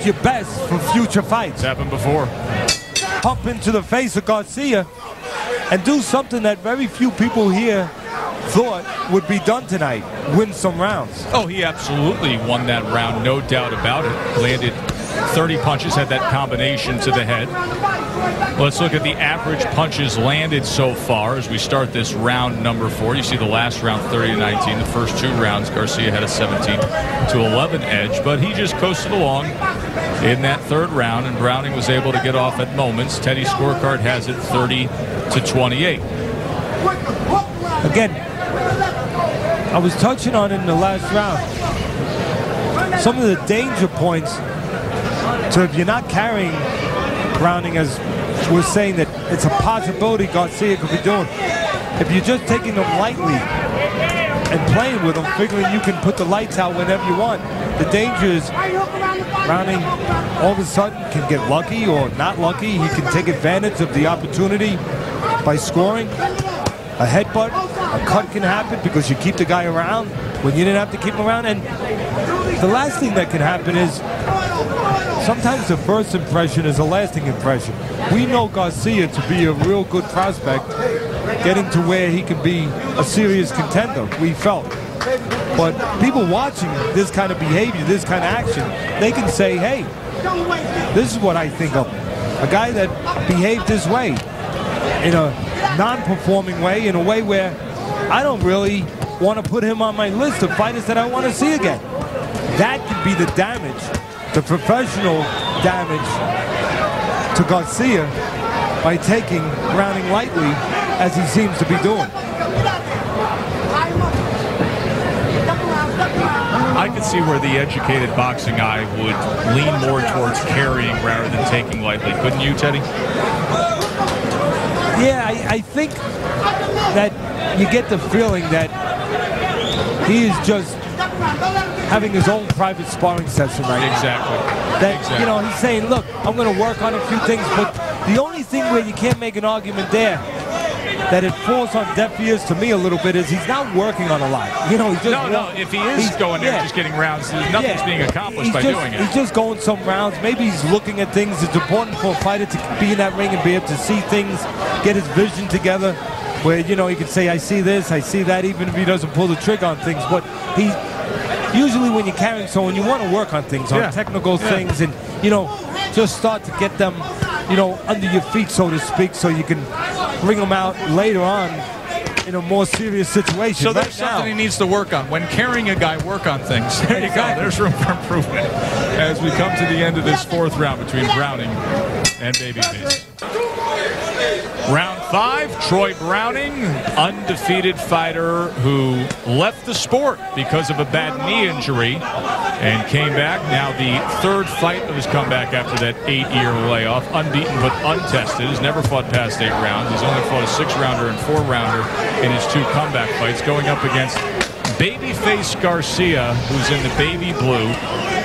your best for future fights. It's happened before. Pump into the face of Garcia and do something that very few people here thought would be done tonight, win some rounds. Oh, he absolutely won that round, no doubt about it. Landed 30 punches, had that combination to the head. Let's look at the average punches landed so far as we start this round number 4. You see the last round 30-19. The first 2 rounds, Garcia had a 17-11 edge, but he just coasted along in that 3rd round, and Browning was able to get off at moments. Teddy's scorecard has it 30-28. Again, I was touching on it in the last round. Some of the danger points. So if you're not carrying Browning, as we're saying that it's a possibility Garcia could be doing, if you're just taking them lightly and playing with them, figuring you can put the lights out whenever you want, the danger is Browning all of a sudden can get lucky or not lucky. He can take advantage of the opportunity by scoring. A headbutt, a cut can happen because you keep the guy around when you didn't have to keep him around. And the last thing that can happen is sometimes the first impression is a lasting impression. We know Garcia to be a real good prospect, getting to where he can be a serious contender, we felt. But people watching this kind of behavior, this kind of action, they can say, hey, this is what I think of a guy that behaved this way, in a non-performing way, in a way where I don't really want to put him on my list of fighters that I want to see again. That could be the damage, the professional damage to Garcia by taking Browning lightly, as he seems to be doing. I could see where the educated boxing eye would lean more towards carrying rather than taking lightly. Couldn't you, Teddy? Yeah, I think that you get the feeling that he is just having his own private sparring session right now. Exactly. That, you know, he's saying, look, I'm going to work on a few things, but the only thing where you can't make an argument there that it falls on deaf ears to me a little bit is he's not working on a lot. You know, he's just if he is going there just getting rounds, nothing's being accomplished by doing it. He's just going some rounds. Maybe he's looking at things. It's important for a fighter to be in that ring and be able to see things, get his vision together, where, you know, he can say, I see this, I see that, even if he doesn't pull the trigger on things. But he usually when you're carrying someone, you want to work on things, on technical things, and, you know, just start to get them, you know, under your feet, so to speak, so you can bring them out later on in a more serious situation. So there's something he needs to work on. When carrying a guy, work on things. There you go. There's room for improvement as we come to the end of this 4th round between Browning and Babyface. Round 5, Troy Browning, undefeated fighter who left the sport because of a bad knee injury and came back. Now the 3rd fight of his comeback after that 8-year layoff. Unbeaten but untested. He's never fought past 8 rounds. He's only fought a 6-rounder and 4-rounder in his 2 comeback fights, going up against Babyface Garcia, who's in the baby blue,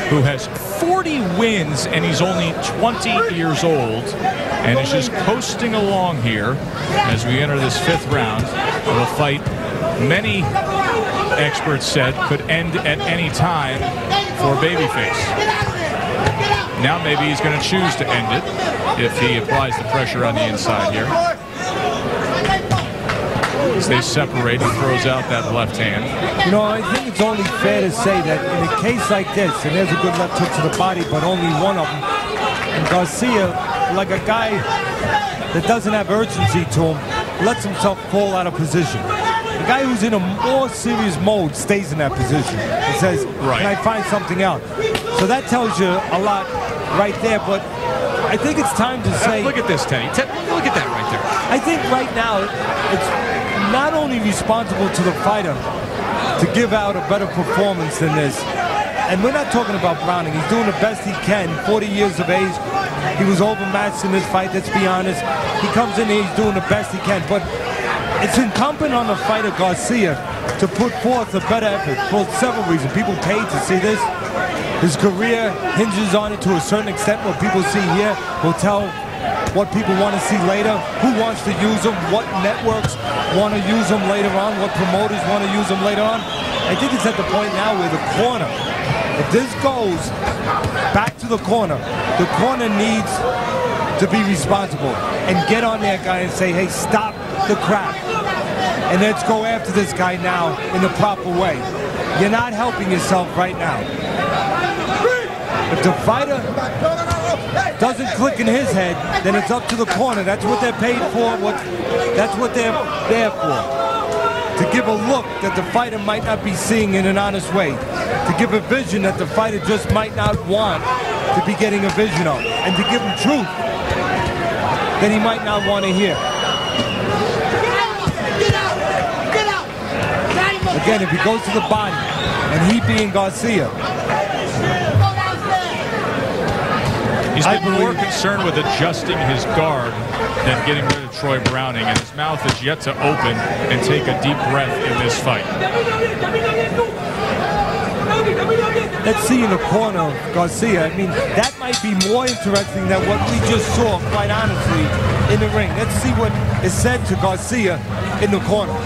who has 40 wins, and he's only 20 years old, and is just coasting along here as we enter this 5th round of a fight many experts said could end at any time for Babyface. Now maybe he's going to choose to end it if he applies the pressure on the inside here. As they separate, he throws out that left hand. You know, I think it's only fair to say that in a case like this, and there's a good left hook to the body, but only one of them, and Garcia, like a guy that doesn't have urgency to him, lets himself fall out of position. The guy who's in a more serious mode stays in that position and says, can I find something out? So that tells you a lot right there, but I think it's time to say... Look at this, Teddy. Look at that right there. I think right now it's not only responsible to the fighter to give out a better performance than this, and we're not talking about Browning. He's doing the best he can, 40 years of age. He was overmatched in this fight, let's be honest. He comes in here, he's doing the best he can, but it's incumbent on the fighter Garcia to put forth a better effort for several reasons. People pay to see this. His career hinges on it to a certain extent. What people see here will tell what people want to see later, who wants to use them, what networks want to use them later on, what promoters want to use them later on. I think it's at the point now where the corner If this goes back to the corner needs to be responsible and get on that guy and say, hey, stop the crap. And let's go after this guy now in the proper way. You're not helping yourself right now. If the fighter doesn't click in his head, then it's up to the corner. That's what they're paid for. That's what they're there for. To give a look that the fighter might not be seeing in an honest way. To give a vision that the fighter just might not want to be getting a vision of. And to give him truth that he might not want to hear. Again, if he goes to the body, and he being Garcia, he's been more concerned with adjusting his guard than getting rid of Troy Browning, and his mouth is yet to open and take a deep breath in this fight. Let's see in the corner of Garcia. I mean, that might be more interesting than what we just saw, quite honestly, in the ring. Let's see what is said to Garcia in the corner.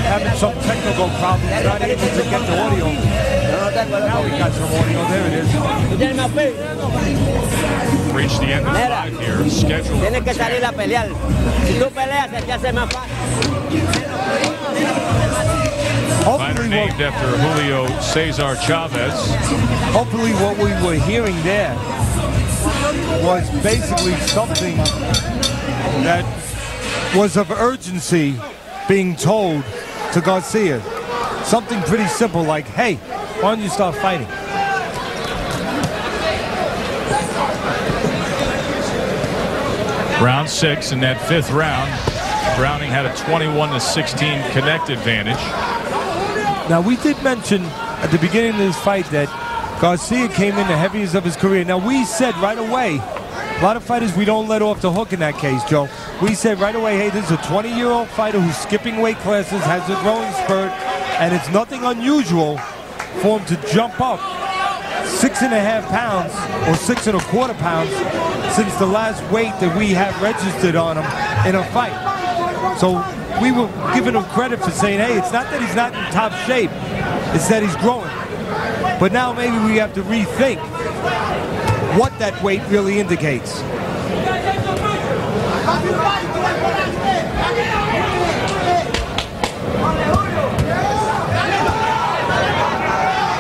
Having some technical problems, not able to get the audio. Now we got some audio. There it is. Reached the end of the fight here. Scheduled. Tienes que salir a pelear. Si tú peleas, se te hace más fácil. Fighter named after Julio Cesar Chavez. Hopefully what we were hearing there was basically something that was of urgency being told to Garcia. Something pretty simple like, hey, why don't you start fighting? Round 6 in that 5th round. Browning had a 21-16 connect advantage. Now, we did mention at the beginning of this fight that Garcia came in the heaviest of his career. Now, we said right away, a lot of fighters we don't let off the hook in that case, Joe. We said right away, hey, this is a 20-year-old fighter who's skipping weight classes, has a growing spurt, and it's nothing unusual for him to jump up 6.5 pounds or 6.25 pounds since the last weight that we have registered on him in a fight. So we were giving him credit for saying, hey, it's not that he's not in top shape, it's that he's growing. But now maybe we have to rethink what that weight really indicates.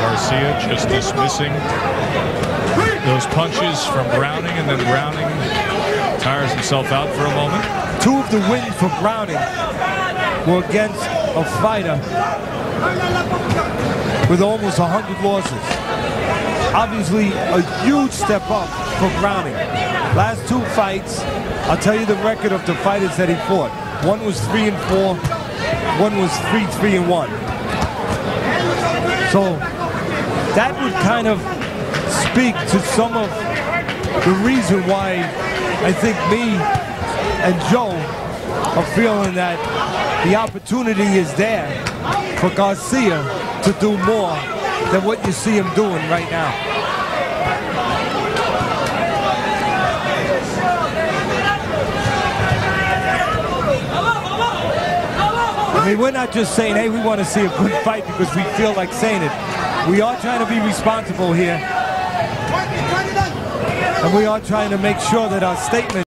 Garcia just dismissing those punches from Browning, and then Browning tires himself out for a moment. 2 of the wins for Browning were against a fighter with almost 100 losses. Obviously, a huge step up for Browning. Last 2 fights, I'll tell you the record of the fighters that he fought. One was 3-4, one was 3-3-1. So that would kind of speak to some of the reason why I think me and Joe are feeling that the opportunity is there for Garcia to do more than what you see him doing right now. I mean, we're not just saying, hey, we want to see a good fight because we feel like saying it. We are trying to be responsible here. And we are trying to make sure that our statement